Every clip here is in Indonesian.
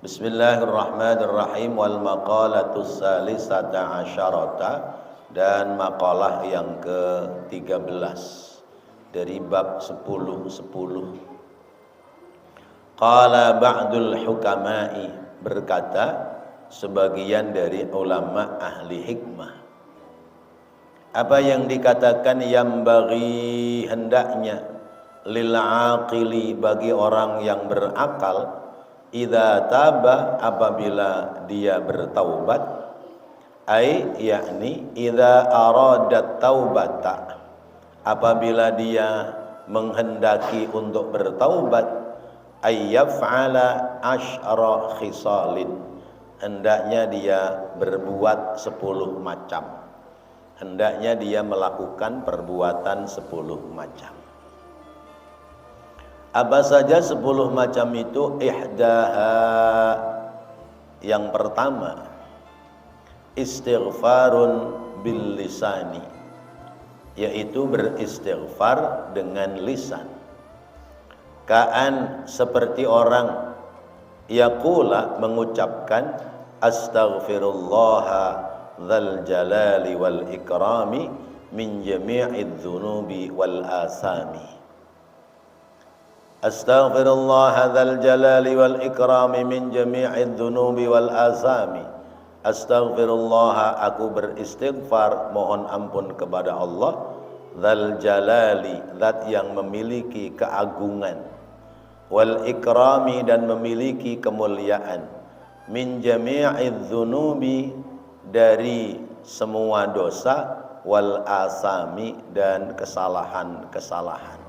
Bismillahirrahmanirrahim. Wal maqalatus salisata asyarata, dan maqalah yang ke-13 dari bab 10. Qala ba'dul hukama'i, berkata sebagian dari ulama ahli hikmah. Apa yang dikatakan yang bagi hendaknya lil aqili, bagi orang yang berakal, idza taba, apabila dia bertaubat, ai yakni idza arada taubata, apabila dia menghendaki untuk bertaubat, ay yaf'ala asyra khisalin, hendaknya dia berbuat 10 macam, hendaknya dia melakukan perbuatan 10 macam. Apa saja 10 macam itu? Ihdaha, yang pertama, istighfarun bil lisani, yaitu beristighfar dengan lisan. Ka'an, seperti orang yaqula, mengucapkan astaghfirullah dzal jalali wal ikrami min jami'idz dzunubi wal asami. Astaghfirullah dzal jalali wal ikrami min jami'idz dzunubi wal asami. Astaghfirullah, aku beristighfar, mohon ampun kepada Allah, dzal jalali, zat yang memiliki keagungan, wal ikrami, dan memiliki kemuliaan, min jami'idz dzunubi, dari semua dosa, wal asami, dan kesalahan-kesalahan.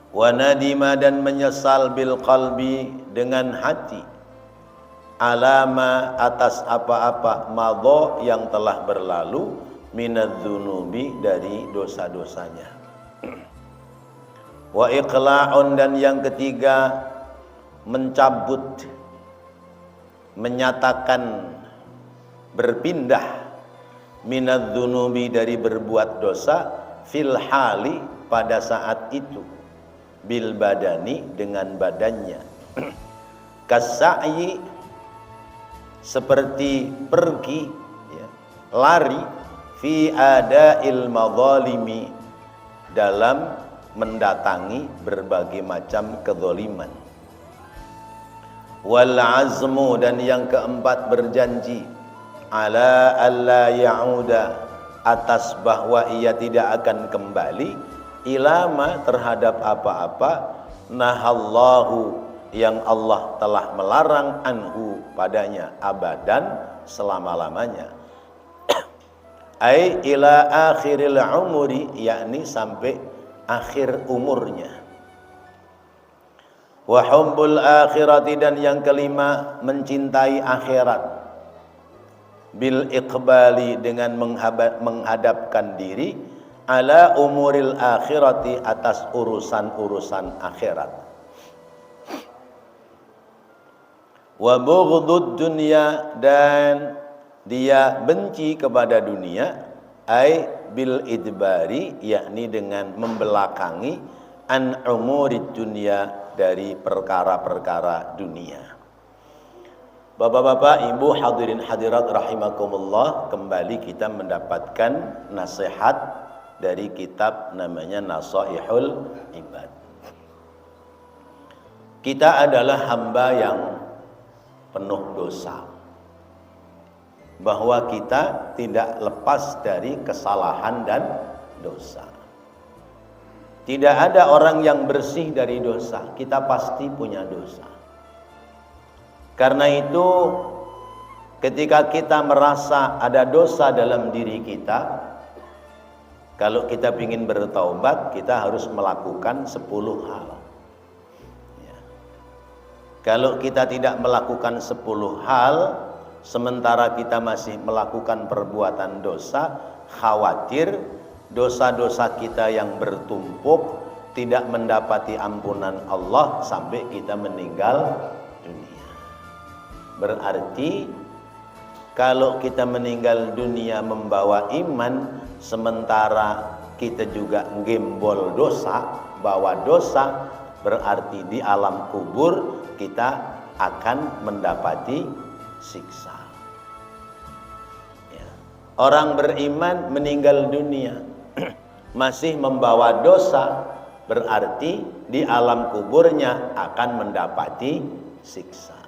Wa nadima, dan menyesal, bil qalbi, dengan hati, alama, atas apa-apa, madha, yang telah berlalu, minadz dzunubi, dari dosa-dosanya. Wa iqla'un, dan yang ketiga, mencabut, menyatakan berpindah, minadz dzunubi, dari berbuat dosa, fil hali, pada saat itu, bil badani, dengan badannya. Kasa'yi, seperti pergi, ya, lari, fi ada'il madzalimi, dalam mendatangi berbagai macam kezaliman. Wal azmu, dan yang keempat, berjanji, ala alla ya'uda, atas bahwa ia tidak akan kembali, ilama, terhadap apa-apa, nahallahu, yang Allah telah melarang, anhu, padanya, abadan, selama-lamanya. Ai ila akhiril umuri, yakni sampai akhir umurnya. Wa hubbul akhirati, dan yang kelima, mencintai akhirat, bil iqbali, dengan menghadapkan diri, ala umuril akhirati, atas urusan-urusan akhirat. Wa bughdud dunya, dan dia benci kepada dunia, ai bil idbari, yakni dengan membelakangi, an umurid dunya, dari perkara-perkara dunia. Bapak-bapak, ibu, hadirin hadirat rahimakumullah, kembali kita mendapatkan nasihat dari kitab namanya Nasaihul Ibad. Kita adalah hamba yang penuh dosa, bahwa kita tidak lepas dari kesalahan dan dosa. Tidak ada orang yang bersih dari dosa, kita pasti punya dosa. Karena itu, ketika kita merasa ada dosa dalam diri kita, kalau kita ingin bertaubat, kita harus melakukan 10 hal. Ya. Kalau kita tidak melakukan 10 hal, sementara kita masih melakukan perbuatan dosa, khawatir dosa-dosa kita yang bertumpuk tidak mendapati ampunan Allah sampai kita meninggal dunia. Berarti kalau kita meninggal dunia membawa iman, sementara kita juga gembol dosa, bawa dosa, berarti di alam kubur kita akan mendapati siksa. Ya. Orang beriman meninggal dunia masih membawa dosa, berarti di alam kuburnya akan mendapati siksa.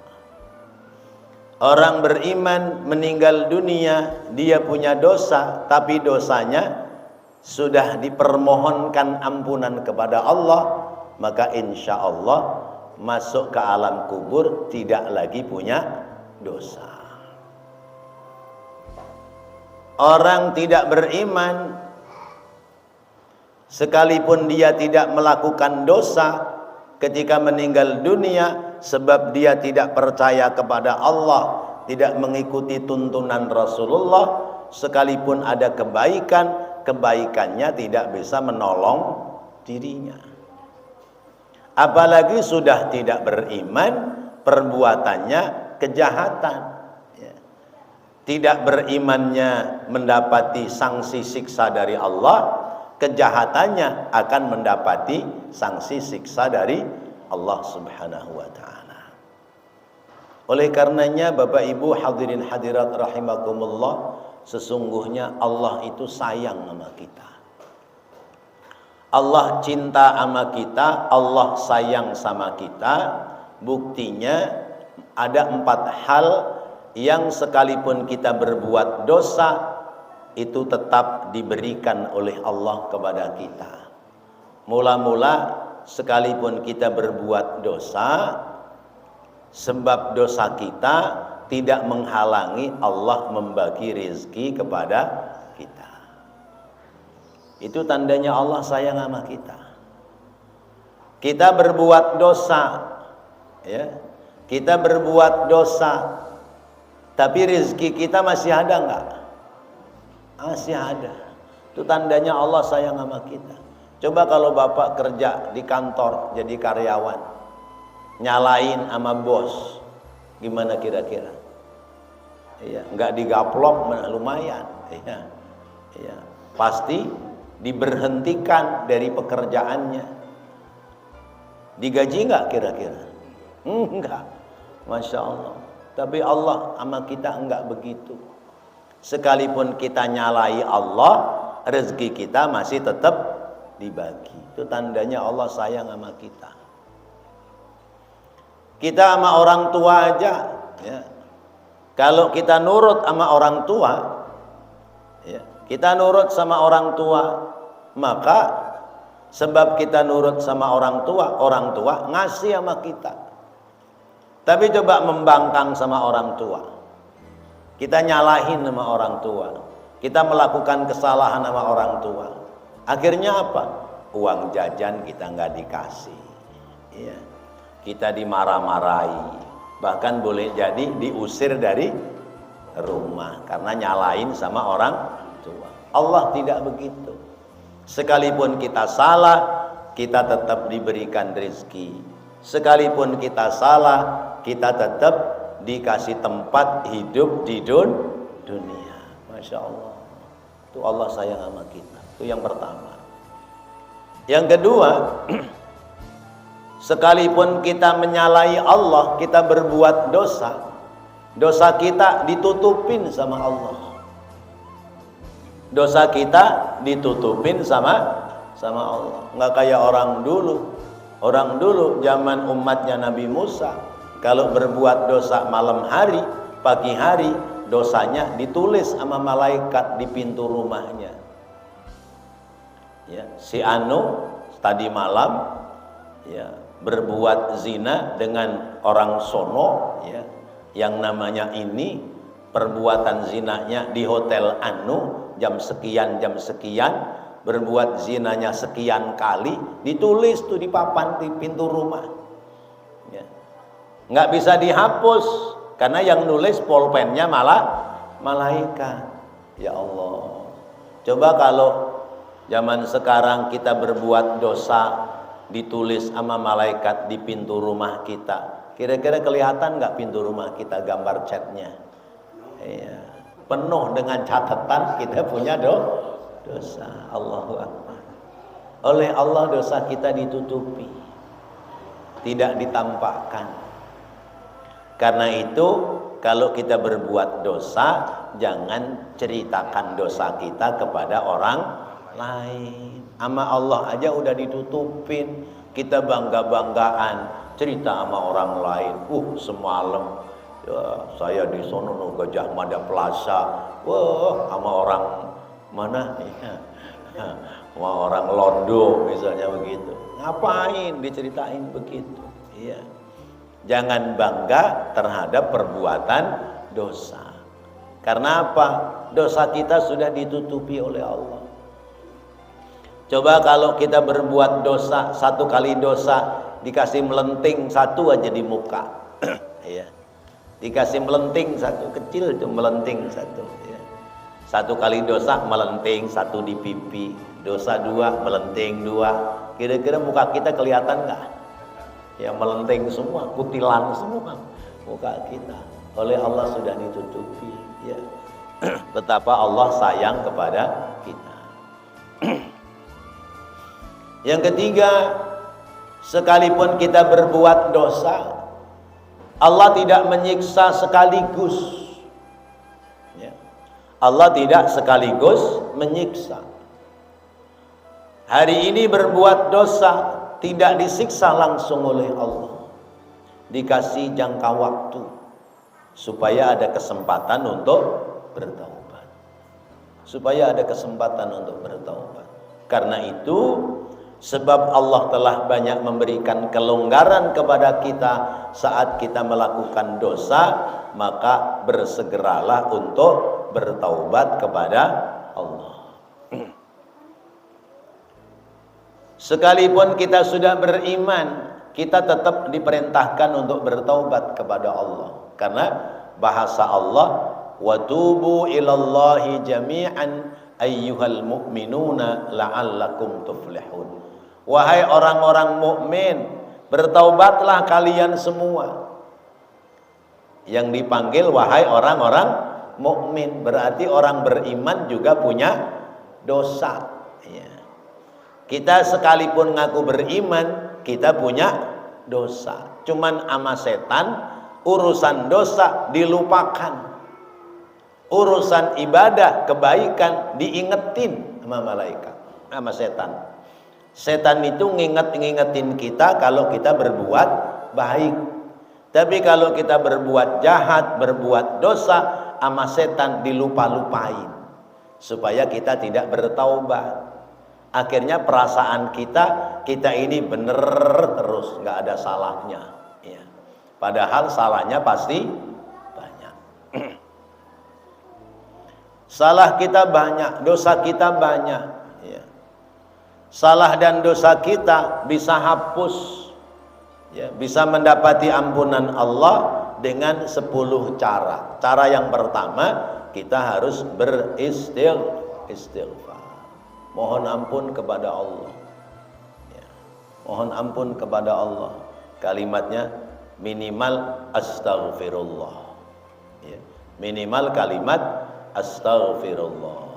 Orang beriman meninggal dunia, dia punya dosa, tapi dosanya sudah dipermohonkan ampunan kepada Allah, maka insya Allah masuk ke alam kubur tidak lagi punya dosa. Orang tidak beriman, sekalipun dia tidak melakukan dosa ketika meninggal dunia, sebab dia tidak percaya kepada Allah, tidak mengikuti tuntunan Rasulullah, sekalipun ada kebaikan, kebaikannya tidak bisa menolong dirinya. Apalagi sudah tidak beriman, perbuatannya kejahatan. Ya. Tidak berimannya mendapati sanksi siksa dari Allah, kejahatannya akan mendapati sanksi siksa dari Allah Subhanahu wa ta'ala. Oleh karenanya Bapak Ibu hadirin hadirat rahimakumullah, sesungguhnya Allah itu sayang sama kita. Allah cinta sama kita, Allah sayang sama kita. Buktinya ada 4 hal yang sekalipun kita berbuat dosa, itu tetap diberikan oleh Allah kepada kita. Mula-mula sekalipun kita berbuat dosa, sebab dosa kita tidak menghalangi Allah membagi rezeki kepada kita. Itu tandanya Allah sayang sama kita. Kita berbuat dosa, ya, kita berbuat dosa, tapi rezeki kita masih ada enggak? Masih ada. Itu tandanya Allah sayang sama kita. Coba kalau Bapak kerja di kantor jadi karyawan, nyalain sama bos, gimana kira-kira? Iya, enggak digaplok lumayan, iya. Iya, pasti diberhentikan dari pekerjaannya. Digaji enggak kira-kira? Enggak. Masya Allah. Tapi Allah sama kita enggak begitu. Sekalipun kita nyalai Allah, rezeki kita masih tetap dibagi. Itu tandanya Allah sayang sama kita. Kita sama orang tua aja, ya. Kalau kita nurut sama orang tua, ya, kita nurut sama orang tua, maka sebab kita nurut sama orang tua ngasih sama kita. Tapi coba membangkang sama orang tua, kita nyalahin sama orang tua, kita melakukan kesalahan sama orang tua, akhirnya apa? Uang jajan kita nggak dikasih, ya. Kita dimarah-marahi, bahkan boleh jadi diusir dari rumah karena nyalain sama orang tua. Allah tidak begitu. Sekalipun kita salah, kita tetap diberikan rezeki. Sekalipun kita salah, kita tetap dikasih tempat hidup di dunia. Masya Allah. Itu Allah sayang sama kita. Itu yang pertama. Yang kedua, sekalipun kita menyalahi Allah, kita berbuat dosa, dosa kita ditutupin sama Allah. Dosa kita ditutupin sama Allah. Nggak kayak orang dulu. Orang dulu zaman umatnya Nabi Musa, kalau berbuat dosa malam hari, pagi hari, dosanya ditulis sama malaikat di pintu rumahnya. Ya, si Anu tadi malam, ya, berbuat zina dengan orang sono, ya, yang namanya ini perbuatan zinanya di hotel Anu jam sekian, berbuat zinanya sekian kali, ditulis tuh di papan di pintu rumah, ya. Nggak bisa dihapus karena yang nulis pulpennya malah malaikat. Ya Allah, coba kalau zaman sekarang kita berbuat dosa ditulis sama malaikat di pintu rumah kita, kira-kira kelihatan nggak pintu rumah kita gambar catnya? Ya, penuh dengan catatan kita punya dosa. Allahu Akbar. Oleh Allah dosa kita ditutupi, tidak ditampakkan. Karena itu kalau kita berbuat dosa, jangan ceritakan dosa kita kepada orang lain. Sama Allah aja udah ditutupin, kita bangga-banggaan cerita sama orang lain. Semalam ya, saya di sono Gajah Mada Plaza, sama orang mana ya, sama orang Londo misalnya begitu. Ngapain diceritain begitu? Iya. Jangan bangga terhadap perbuatan dosa. Karena apa? Dosa kita sudah ditutupi oleh Allah. Coba kalau kita berbuat dosa, satu kali dosa dikasih melenting satu aja di muka. Ya. Dikasih melenting satu, kecil itu melenting satu. Ya. Satu kali dosa melenting satu di pipi, dosa dua melenting dua. Kira-kira muka kita kelihatan nggak? Ya melenting semua, kutilan semua muka kita. Oleh Allah sudah ditutupi. Ya. Betapa Allah sayang kepada kita. Yang ketiga, sekalipun kita berbuat dosa, Allah tidak menyiksa sekaligus. Ya. Allah tidak sekaligus menyiksa. Hari ini berbuat dosa, tidak disiksa langsung oleh Allah, dikasih jangka waktu supaya ada kesempatan untuk bertaubat, supaya ada kesempatan untuk bertaubat. Karena itu sebab Allah telah banyak memberikan kelonggaran kepada kita saat kita melakukan dosa, maka bersegeralah untuk bertaubat kepada Allah. Sekalipun kita sudah beriman, kita tetap diperintahkan untuk bertaubat kepada Allah. Karena bahasa Allah, wa tubu ilallahi jami'an ayyuhal mu'minuna la'allakum tuflihun. Wahai orang-orang mukmin, bertaubatlah kalian semua. Yang dipanggil wahai orang-orang mukmin, berarti orang beriman juga punya dosa. Ya. Kita sekalipun ngaku beriman, kita punya dosa. Cuman sama setan, urusan dosa dilupakan. Urusan ibadah, kebaikan diingetin sama malaikat, sama setan. Setan itu ngingetin kita kalau kita berbuat baik. Tapi kalau kita berbuat jahat, berbuat dosa, sama setan dilupa-lupain. Supaya kita tidak bertaubat. Akhirnya perasaan kita ini bener terus, nggak ada salahnya. Ya. Padahal salahnya pasti banyak. Salah kita banyak, dosa kita banyak. Ya. Salah dan dosa kita bisa hapus, ya, bisa mendapati ampunan Allah dengan 10 cara. Cara yang pertama, kita harus beristighfar. Mohon ampun kepada Allah. Ya. Mohon ampun kepada Allah. Kalimatnya minimal astaghfirullah. Ya. Minimal kalimat astaghfirullah.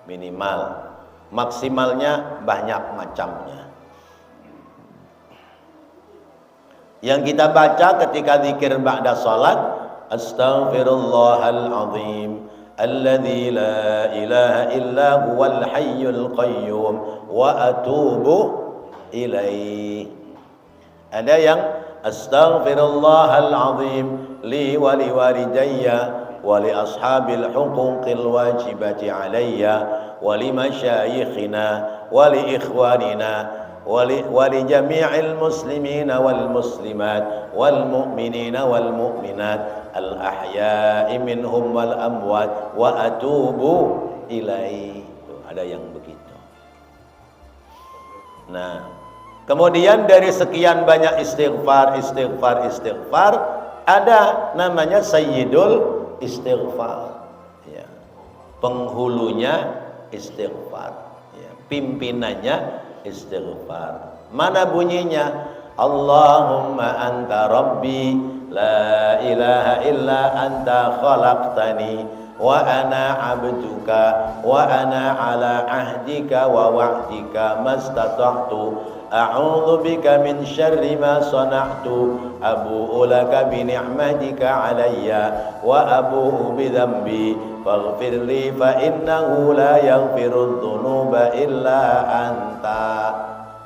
Minimal. Maksimalnya banyak macamnya. Yang kita baca ketika zikir ba'da salat, astaghfirullahal azim alladzi la ilaha illa huwal hayyul qayyum wa atubu ilaihi. Ada yang astaghfirullahal azim li wa li walidayya wa li ashabil huquqil wajibati alayya wa li masyayikhina wa li ikhwanina ولجميع المسلمين والمسلمات والمؤمنين والمؤمنات الأحياء منهم والأموات وأتوب إليه. Ada yang begitu. Nah, kemudian dari sekian banyak istighfar, ada namanya sayyidul istighfar. Ya. Penghulunya istighfar. Ya. Pimpinannya istighfar. Mana bunyinya? Allahumma anta rabbi la ilaha illa anta khalaqtani wa ana 'abduka wa ana 'ala 'ahdika wa wa'dika mastata'tu a'udzu bika min syarri ma sana'tu abu'u laka bi ni'matika 'alayya wa abu'u bi dhanbi faghfir li fa innahu la yaghfiru dzunuba illa anta.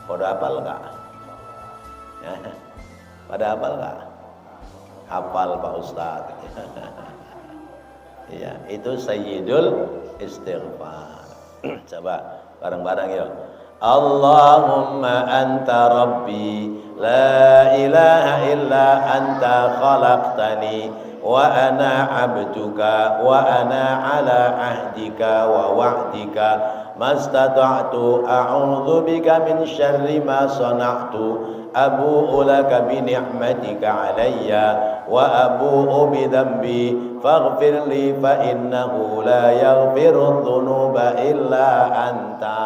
Pada hafal enggak? Ya. Pada hafal enggak? Hafal Pak Ustaz. Ya, itu Sayyidul Istighfar. Coba bareng-bareng yuk. Allahumma anta rabbi la ilaha illa anta khalaqtani wa ana 'abduka wa ana 'ala 'ahdika wa wa'dika mastata'tu a'udzu bika min syarri ma sana'tu abu'u laka bi ni'matika 'alayya wa abu'u bi dhanbi faghfir li fa innahu la yaghfiru dzunuba illa anta.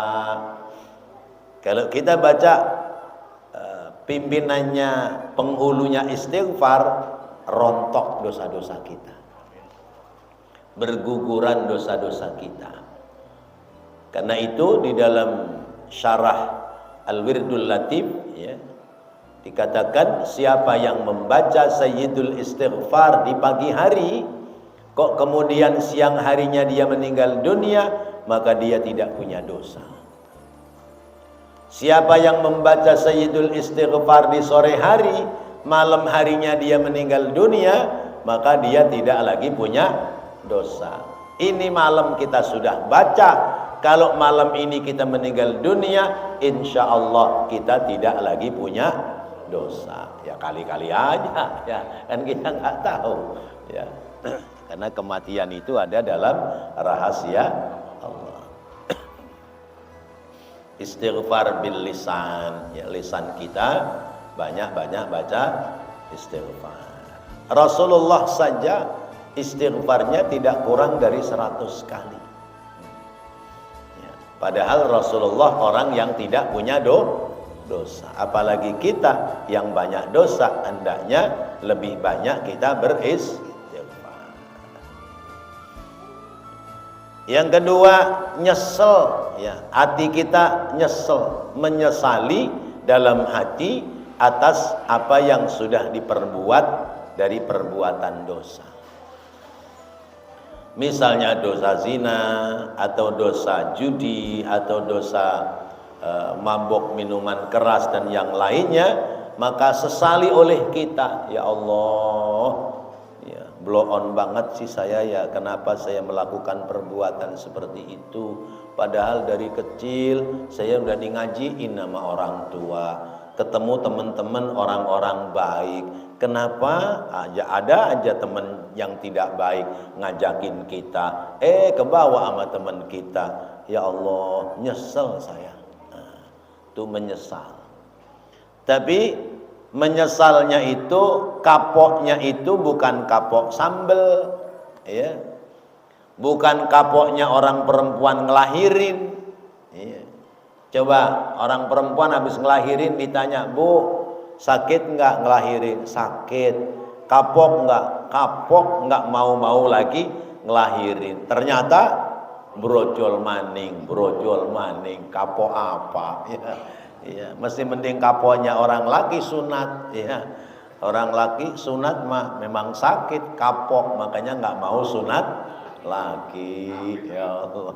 Kalau kita baca pimpinannya, penghulunya istighfar, rontok dosa-dosa kita, berguguran dosa-dosa kita. Karena itu di dalam syarah Al-Wirdul Latif ya, dikatakan siapa yang membaca Sayyidul Istighfar di pagi hari, kok kemudian siang harinya dia meninggal dunia, maka dia tidak punya dosa. Siapa yang membaca Sayyidul Istighfar di sore hari, malam harinya dia meninggal dunia, maka dia tidak lagi punya dosa. Ini malam kita sudah baca. Kalau malam ini kita meninggal dunia, insya Allah kita tidak lagi punya dosa. Ya kali-kali aja, ya kan kita nggak tahu. Ya, karena kematian itu ada dalam rahasia Allah. Istighfar bil lisan, ya lisan kita banyak-banyak baca istighfar. Rasulullah saja istighfarnya tidak kurang dari 100 kali. Ya, padahal Rasulullah orang yang tidak punya dosa. Apalagi kita yang banyak dosa, hendaknya lebih banyak kita beristighfar. Yang kedua, nyesel ya, hati kita nyesel, menyesali dalam hati atas apa yang sudah diperbuat dari perbuatan dosa. Misalnya dosa zina, atau dosa judi, atau dosa mabuk minuman keras dan yang lainnya, maka sesali oleh kita, ya Allah, ya, blow on banget sih saya ya, kenapa saya melakukan perbuatan seperti itu, padahal dari kecil saya udah ngajiin sama orang tua, ketemu teman-teman orang-orang baik, kenapa ada aja teman yang tidak baik ngajakin kita, kebawa sama teman kita, ya Allah, nyesel saya. Nah, itu menyesal. Tapi menyesalnya itu, kapoknya itu bukan kapok sambel, ya, bukan kapoknya orang perempuan ngelahirin. Ya. Coba orang perempuan habis ngelahirin ditanya, Bu, sakit nggak ngelahirin? Sakit. Kapok nggak? Kapok, nggak mau lagi ngelahirin. Ternyata brojol maning, kapok apa? Ya. Ya, mesti mending kaponya orang laki sunat, ya. Orang laki sunat mah memang sakit, kapok, makanya nggak mau sunat lagi, ya Allah.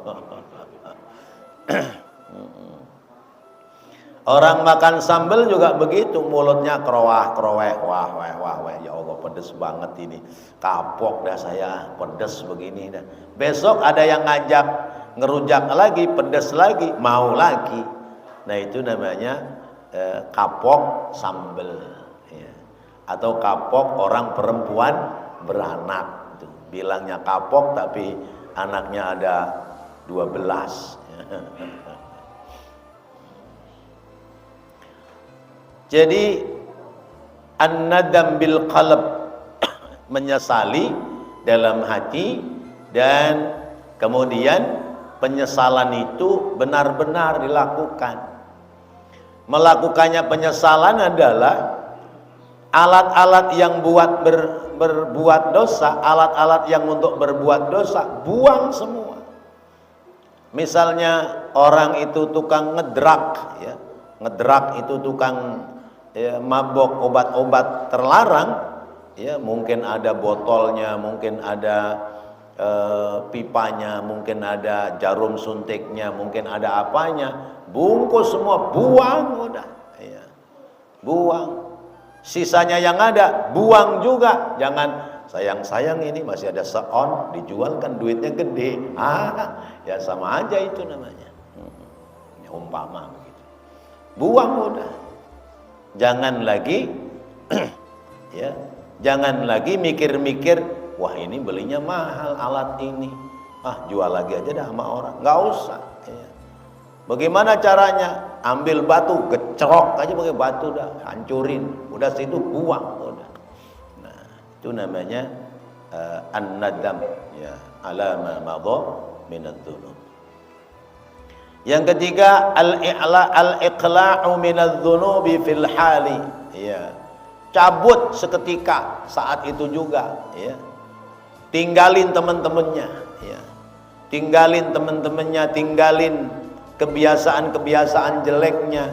Orang makan sambal juga begitu, mulutnya kroweh, wah, ya Allah, pedes banget ini, kapok dah saya, pedes begini dah. Besok ada yang ngajak ngerujak lagi, pedes lagi, mau lagi. Nah itu namanya kapok sambel ya. Atau kapok orang perempuan beranak itu. Bilangnya kapok tapi anaknya ada 12 ya. Jadi an-nadam bil qalb, menyesali dalam hati, dan kemudian penyesalan itu benar-benar dilakukan. Melakukannya penyesalan adalah alat-alat yang buat berbuat dosa, alat-alat yang untuk berbuat dosa, buang semua. Misalnya orang itu tukang ngedrak, ya, ngedrak itu tukang ya, mabok obat-obat terlarang, ya, mungkin ada botolnya, mungkin ada pipanya, mungkin ada jarum suntiknya, mungkin ada apanya, bungkus semua, buang udah, ya, buang. Sisanya yang ada buang juga, jangan sayang-sayang ini masih ada seon dijual kan duitnya gede, ya sama aja itu namanya, ya, umpama begitu, buang udah, jangan lagi ya, jangan lagi mikir-mikir, wah ini belinya mahal alat ini, jual lagi aja dah sama orang, nggak usah. Ya. Bagaimana caranya? Ambil batu, gecrok aja pakai batu dah, hancurin, udah situ buang udah. Nah, itu namanya an-nadam, ya, ala ma madha min adz-dzunub. Yang ketiga, al-iqla'u min adz-dzunubi fil hali, ya. Cabut seketika saat itu juga, ya. Tinggalin teman-temannya, ya. Tinggalin teman-temannya, tinggalin kebiasaan-kebiasaan jeleknya,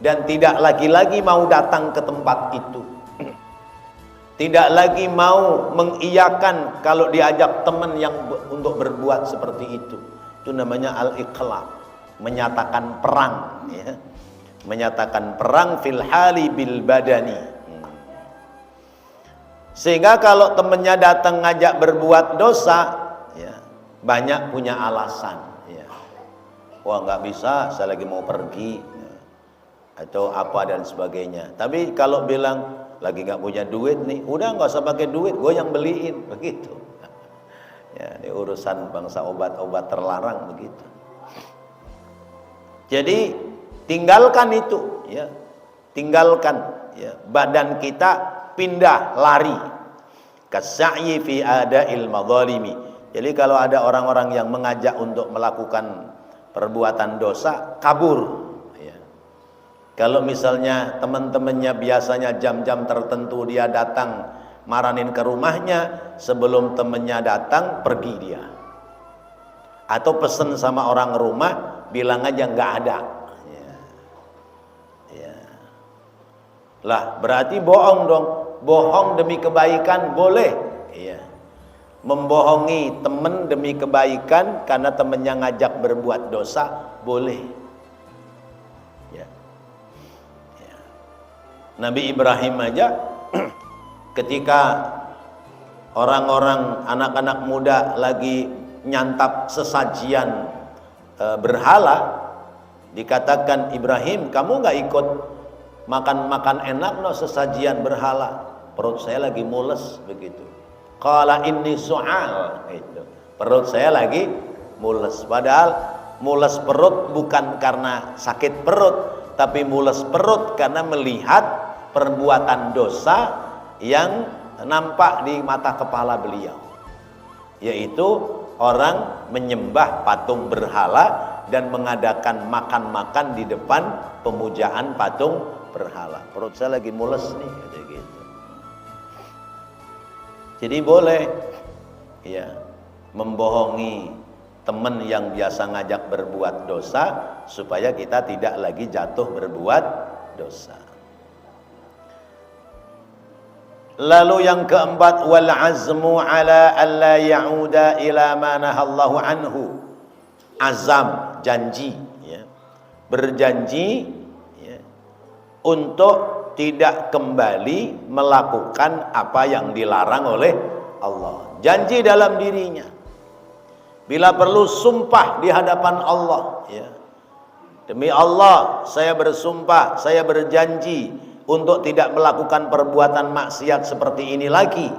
dan tidak lagi-lagi mau datang ke tempat itu. Tidak lagi mau mengiyakan kalau diajak teman yang untuk berbuat seperti itu. Itu namanya al-iqla, menyatakan perang, ya. Menyatakan perang fil hali bil badani. Sehingga kalau temannya datang ngajak berbuat dosa, ya, banyak punya alasan. Wah nggak bisa, saya lagi mau pergi, ya, atau apa dan sebagainya. Tapi kalau bilang lagi nggak punya duit nih, udah nggak usah pakai duit, gue yang beliin, begitu. Ya, ini urusan bangsa obat-obat terlarang begitu. Jadi tinggalkan itu, ya, tinggalkan, ya, badan kita pindah lari. Kas'i fi ada'il madzalimi. Jadi kalau ada orang-orang yang mengajak untuk melakukan perbuatan dosa, kabur, ya. Kalau misalnya teman-temannya biasanya jam-jam tertentu dia datang maranin ke rumahnya, sebelum temannya datang pergi dia, atau pesen sama orang rumah, bilang aja nggak ada, ya. Ya. Lah berarti bohong dong. Bohong demi kebaikan boleh, ya. Membohongi teman demi kebaikan karena temannya ngajak berbuat dosa boleh, ya. Ya. Nabi Ibrahim aja ketika orang-orang anak-anak muda lagi nyantap sesajian berhala, dikatakan, Ibrahim kamu nggak ikut makan-makan enak no sesajian berhala, perut saya lagi mules begitu. Qala inni su'al, itu perut saya lagi mules. Padahal mules perut bukan karena sakit perut, tapi mules perut karena melihat perbuatan dosa yang nampak di mata kepala beliau, yaitu orang menyembah patung berhala dan mengadakan makan-makan di depan pemujaan patung berhala. Perut saya lagi mules nih, gitu. Jadi boleh, ya, membohongi teman yang biasa ngajak berbuat dosa supaya kita tidak lagi jatuh berbuat dosa. Lalu yang keempat, wal azmu ala alla ya'uda ila ma nahallahu anhu. Azam, janji, ya. Berjanji, ya, untuk tidak kembali melakukan apa yang dilarang oleh Allah. Janji dalam dirinya, bila perlu sumpah di hadapan Allah, ya. Demi Allah saya bersumpah, saya berjanji untuk tidak melakukan perbuatan maksiat seperti ini lagi.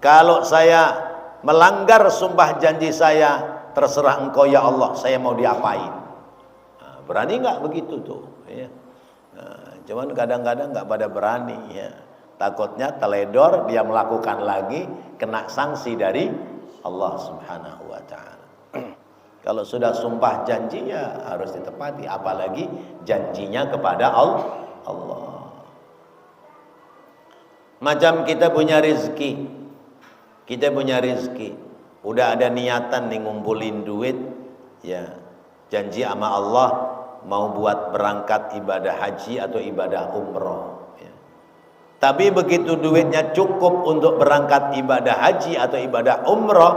Kalau saya melanggar sumpah janji saya, terserah engkau ya Allah, saya mau diapain. Nah, berani nggak begitu tuh, ya. Nah, cuman kadang-kadang nggak pada berani, ya. Takutnya teledor, dia melakukan lagi, kena sanksi dari Allah Subhanahu wa ta'ala. Kalau sudah sumpah janji, ya harus ditepati, apalagi janjinya kepada Allah. Macam kita punya rezeki. Kita punya rezeki. Udah ada niatan nih ngumpulin duit, ya. Janji sama Allah mau buat berangkat ibadah haji atau ibadah umroh, ya. Tapi begitu duitnya cukup untuk berangkat ibadah haji atau ibadah umroh,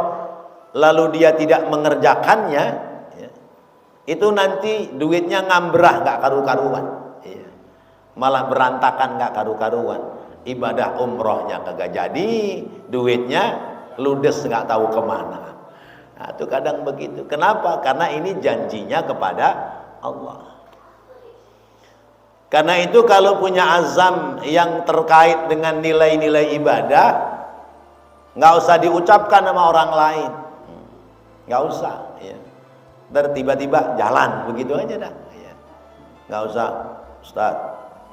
lalu dia tidak mengerjakannya, ya, itu nanti duitnya ngambrah gak karu-karuan, ya. Malah berantakan gak karu-karuan. Ibadah umrohnya kagak jadi, duitnya ludes gak tahu kemana. Nah, itu kadang begitu. Kenapa? Karena ini janjinya kepada Allah. Karena itu kalau punya azam yang terkait dengan nilai-nilai ibadah, nggak usah diucapkan sama orang lain, nggak usah, ya. Tiba-tiba jalan begitu aja dah, ya. Nggak usah, Ustaz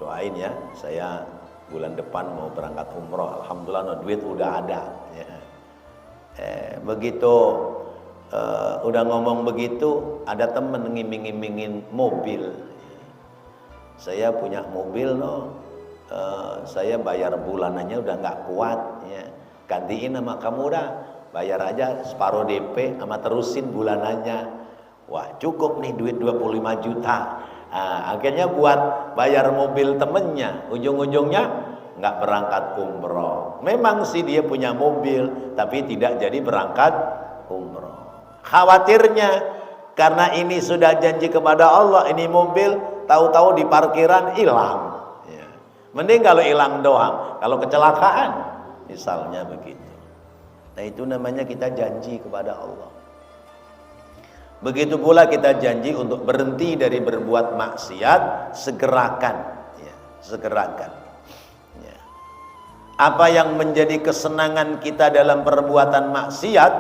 doain ya, saya bulan depan mau berangkat umroh, alhamdulillah no, duit udah ada, ya. Begitu udah ngomong begitu, ada temen ngiming-ngimingin mobil. Saya punya mobil no, saya bayar bulanannya udah nggak kuat, ya. Gantiin sama kamu dah, bayar aja separuh DP sama terusin bulanannya. Wah cukup nih duit 25 juta. Nah, akhirnya buat bayar mobil temennya, ujung-ujungnya nggak berangkat umroh. Memang sih dia punya mobil, tapi tidak jadi berangkat umroh. Khawatirnya karena ini sudah janji kepada Allah, ini mobil tahu-tahu di parkiran hilang, ya. Mending kalau hilang doang, kalau kecelakaan misalnya begitu. Nah itu namanya kita janji kepada Allah. Begitu pula kita janji untuk berhenti dari berbuat maksiat, segerakan, ya, segerakan, ya. Apa yang menjadi kesenangan kita dalam perbuatan maksiat,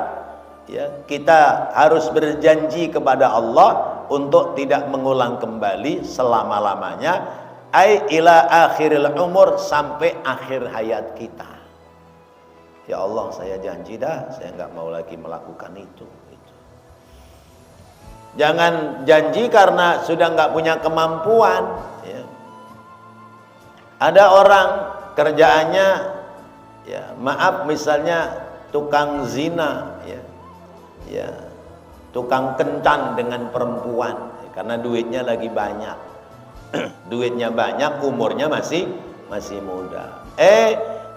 ya, kita harus berjanji kepada Allah untuk tidak mengulang kembali selama-lamanya, ai ila akhiril umur, sampai akhir hayat kita. Ya Allah, saya janji dah, saya nggak mau lagi melakukan itu. Jangan janji karena sudah nggak punya kemampuan, ya. Ada orang kerjaannya, ya maaf misalnya tukang zina, ya, ya, tukang kencan dengan perempuan, ya, karena duitnya lagi banyak. Duitnya banyak, umurnya masih muda.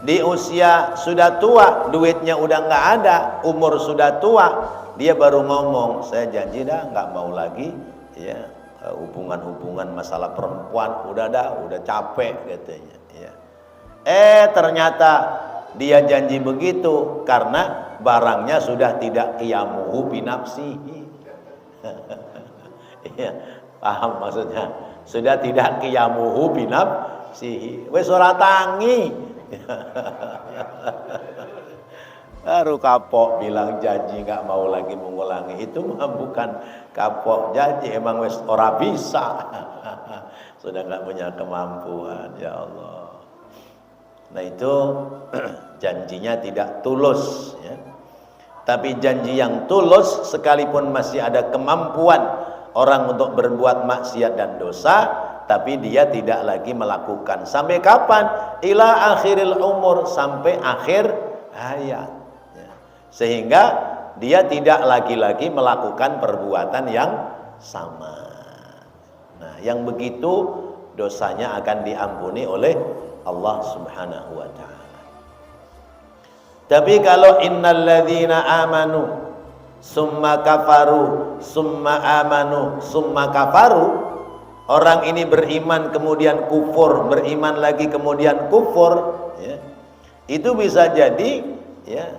Di usia sudah tua, duitnya udah nggak ada, umur sudah tua, dia baru ngomong, saya janji dah nggak mau lagi, ya, hubungan-hubungan masalah perempuan, udah capek katanya, ya. Ternyata dia janji begitu karena barangnya sudah tidak qiyamuhu binafsihi. Ya, paham maksudnya? Sudah tidak qiyamuhu binafsihi. Wes ora tangi. Baru kapok bilang janji nggak mau lagi mengulangi, itu mah bukan kapok janji, emang wes ora bisa. Sudah nggak punya kemampuan, ya Allah. Nah itu janjinya tidak tulus, ya. Tapi janji yang tulus, sekalipun masih ada kemampuan orang untuk berbuat maksiat dan dosa, tapi dia tidak lagi melakukan. Sampai kapan? Ila akhiril umur, sampai akhir hayat, ya. Sehingga dia tidak lagi-lagi melakukan perbuatan yang sama. Nah yang begitu dosanya akan diampuni oleh Allah subhanahu wa ta'ala. Tapi kalau innalladzina amanu summa kafaru summa amanu summa kafaru, orang ini beriman kemudian kufur, beriman lagi kemudian kufur, ya, itu bisa jadi, ya,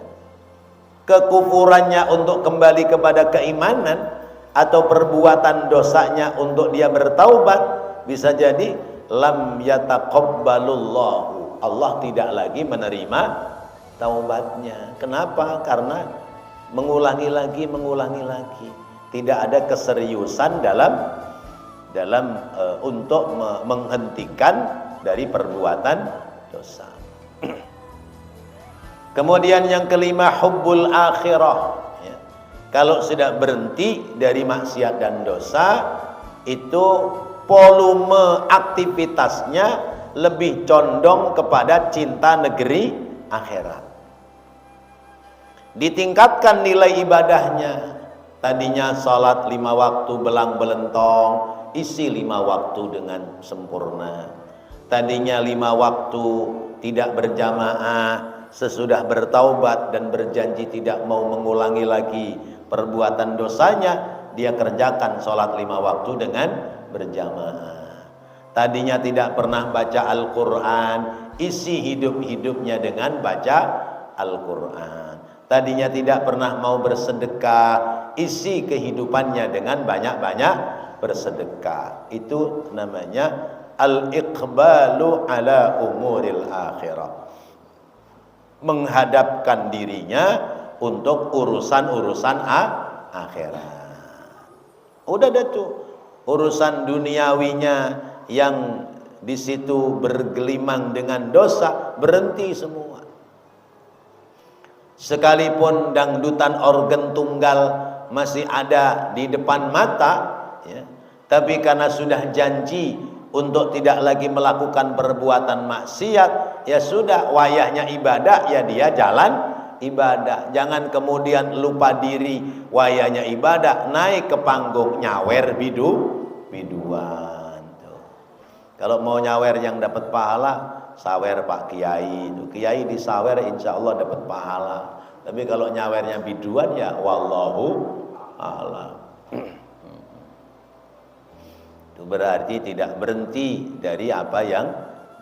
kekufurannya untuk kembali kepada keimanan atau perbuatan dosanya untuk dia bertaubat, bisa jadi lam yataqabbalullahu, Allah tidak lagi menerima taubatnya. Kenapa? Karena mengulangi lagi, tidak ada keseriusan dalam untuk menghentikan dari perbuatan dosa. Kemudian yang kelima, hubbul akhirah, ya. Kalau sudah berhenti dari maksiat dan dosa, itu volume aktivitasnya lebih condong kepada cinta negeri akhirat. Ditingkatkan nilai ibadahnya. Tadinya salat 5 waktu belang belentong, isi 5 waktu dengan sempurna. Tadinya 5 waktu tidak berjamaah, sesudah bertaubat dan berjanji tidak mau mengulangi lagi perbuatan dosanya, dia kerjakan salat 5 waktu dengan berjamaah. Tadinya tidak pernah baca Al-Quran, isi hidup-hidupnya dengan baca Al-Quran. Tadinya tidak pernah mau bersedekah, isi kehidupannya dengan banyak-banyak bersedekah. Itu namanya al-iqbalu ala umuril akhirah. Menghadapkan dirinya untuk urusan-urusan akhirat. Udah dah tuh, urusan duniawinya yang di situ bergelimang dengan dosa berhenti semua. Sekalipun dangdutan organ tunggal masih ada di depan mata, ya, tapi karena sudah janji untuk tidak lagi melakukan perbuatan maksiat, ya sudah, wayahnya ibadah, ya dia jalan ibadah. Jangan kemudian lupa diri, wayahnya ibadah, naik ke panggung nyawer biduan. Tuh. Kalau mau nyawer yang dapat pahala, sawer Pak Kiai. Kiai disawer insya Allah dapat pahala. Tapi kalau nyawernya biduan, ya wallahu a'lam. Itu berarti tidak berhenti dari apa yang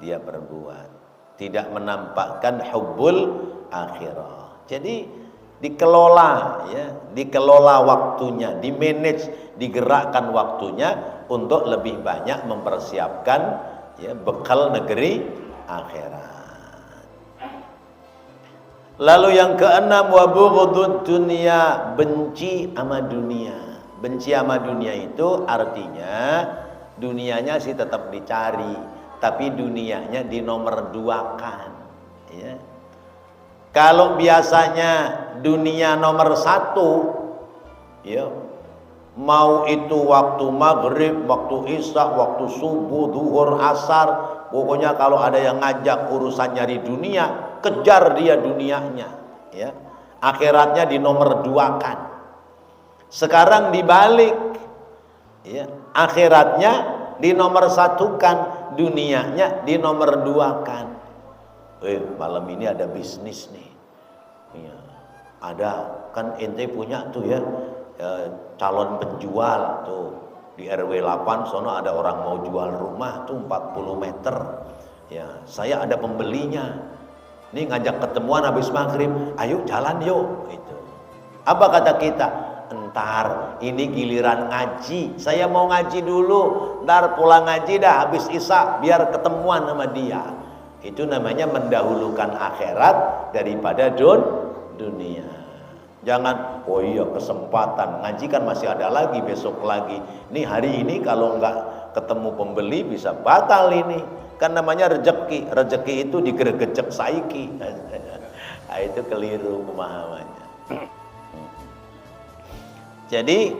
dia perbuat, tidak menampakkan hubbul akhirah. Jadi dikelola, ya, dikelola waktunya, dimanage, digerakkan waktunya untuk lebih banyak mempersiapkan, ya, bekal negeri akhirat. Lalu yang keenam, wa bughdud dunya, benci sama dunia. Benci sama dunia itu artinya dunianya sih tetap dicari, tapi dunianya dinomor duakan, ya. Kalau biasanya dunia nomor 1, ya, mau itu waktu maghrib, waktu isya, waktu subuh, duhur, asar, pokoknya kalau ada yang ngajak urusan nyari dunia, kejar dia dunianya, ya. Akhiratnya dinomor duakan. Sekarang dibalik, ya, akhiratnya dinomor satukan, dunianya dinomor duakan. Malam ini ada bisnis nih, ya, ada kan ente punya tuh, ya, calon penjual tuh di RW 8 sono ada orang mau jual rumah tuh 40 meter, ya, saya ada pembelinya. Ini ngajak ketemuan habis maghrib, ayo jalan yuk. Itu. Apa kata kita? Entar, ini giliran ngaji. Saya mau ngaji dulu, ntar pulang ngaji dah habis isya biar ketemuan sama dia. Itu namanya mendahulukan akhirat daripada dunia. Jangan, oh iya kesempatan ngaji kan masih ada lagi, besok lagi. Nih hari ini kalau nggak ketemu pembeli bisa batal ini. Kan namanya rezeki. Rezeki itu digergecek saiki. Nah, itu keliru pemahamannya. Jadi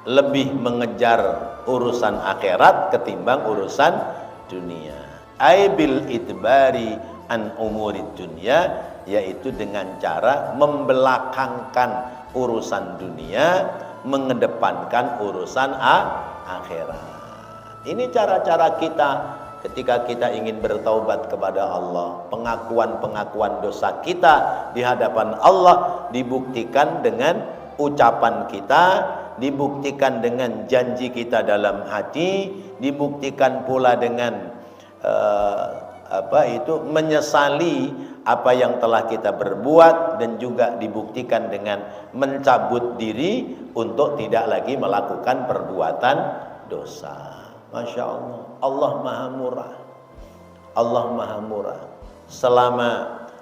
lebih mengejar urusan akhirat ketimbang urusan dunia. Aibil itbari an umurid dunya, yaitu dengan cara membelakangkan urusan dunia, mengedepankan urusan akhirat. Ini cara-cara kita ketika kita ingin bertaubat kepada Allah. Pengakuan-pengakuan dosa kita di hadapan Allah dibuktikan dengan ucapan kita, dibuktikan dengan janji kita dalam hati, dibuktikan pula dengan menyesali apa yang telah kita berbuat, dan juga dibuktikan dengan mencabut diri untuk tidak lagi melakukan perbuatan dosa. Masya Allah, Allah Maha Murah. Allah Maha Murah. Selama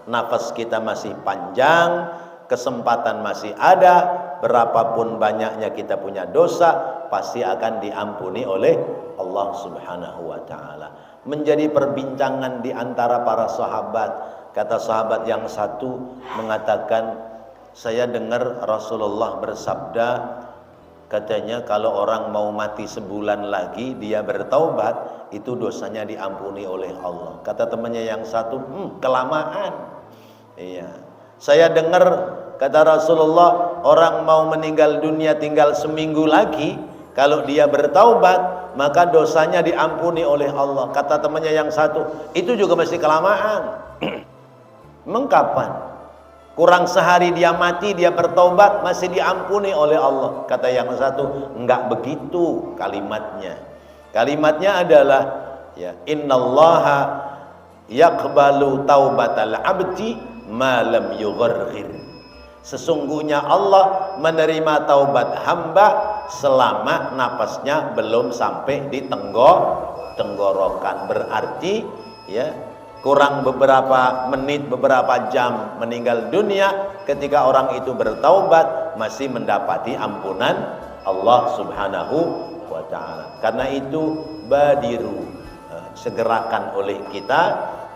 nafas kita masih panjang, kesempatan masih ada, berapapun banyaknya kita punya dosa, pasti akan diampuni oleh Allah Subhanahu wa ta'ala. Menjadi perbincangan di antara para sahabat. Kata sahabat yang satu mengatakan, saya dengar Rasulullah bersabda, Katanya kalau orang mau mati sebulan lagi dia bertaubat, itu dosanya diampuni oleh Allah. Kata temannya yang satu, kelamaan. Iya. Saya dengar kata Rasulullah, orang mau meninggal dunia tinggal seminggu lagi, kalau dia bertaubat maka dosanya diampuni oleh Allah. Kata temannya yang satu, itu juga masih kelamaan. Mengkapan? Kurang sehari dia mati, dia bertaubat, masih diampuni oleh Allah. Kata yang satu, enggak begitu kalimatnya. Kalimatnya adalah ya, innallaha yaqbalu taubatal abdi ma lam yugharghir. Sesungguhnya Allah menerima taubat hamba selama napasnya belum sampai di tenggorokan. Berarti ya, kurang beberapa menit, beberapa jam meninggal dunia, ketika orang itu bertaubat masih mendapati ampunan Allah Subhanahu wa ta'ala. Karena itu badiru, segerakan oleh kita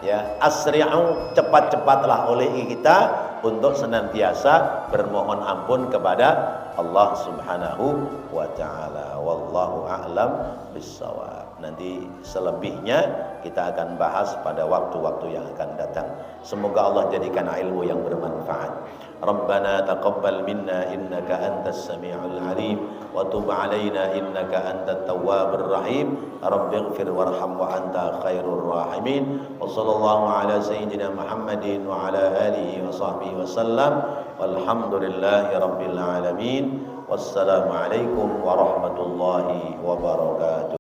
ya, asri'u, cepat-cepatlah oleh kita untuk senantiasa bermohon ampun kepada Allah Subhanahu wa ta'ala. Wallahu a'lam bissawab. Nanti selebihnya kita akan bahas pada waktu-waktu yang akan datang. Semoga Allah jadikan ilmu yang bermanfaat. Rabbana taqabbal minna innaka antas sami'ul alim wa tub 'alaina innaka antat tawwabur rahim. Rabbighfir warham wa anta khairur rahimin. Wa sallallahu ala sayyidina Muhammadin wa ala alihi wa sahbihi wa sallam. Walhamdulillahi rabbil alamin. Wassalamu alaikum warahmatullahi wabarakatuh.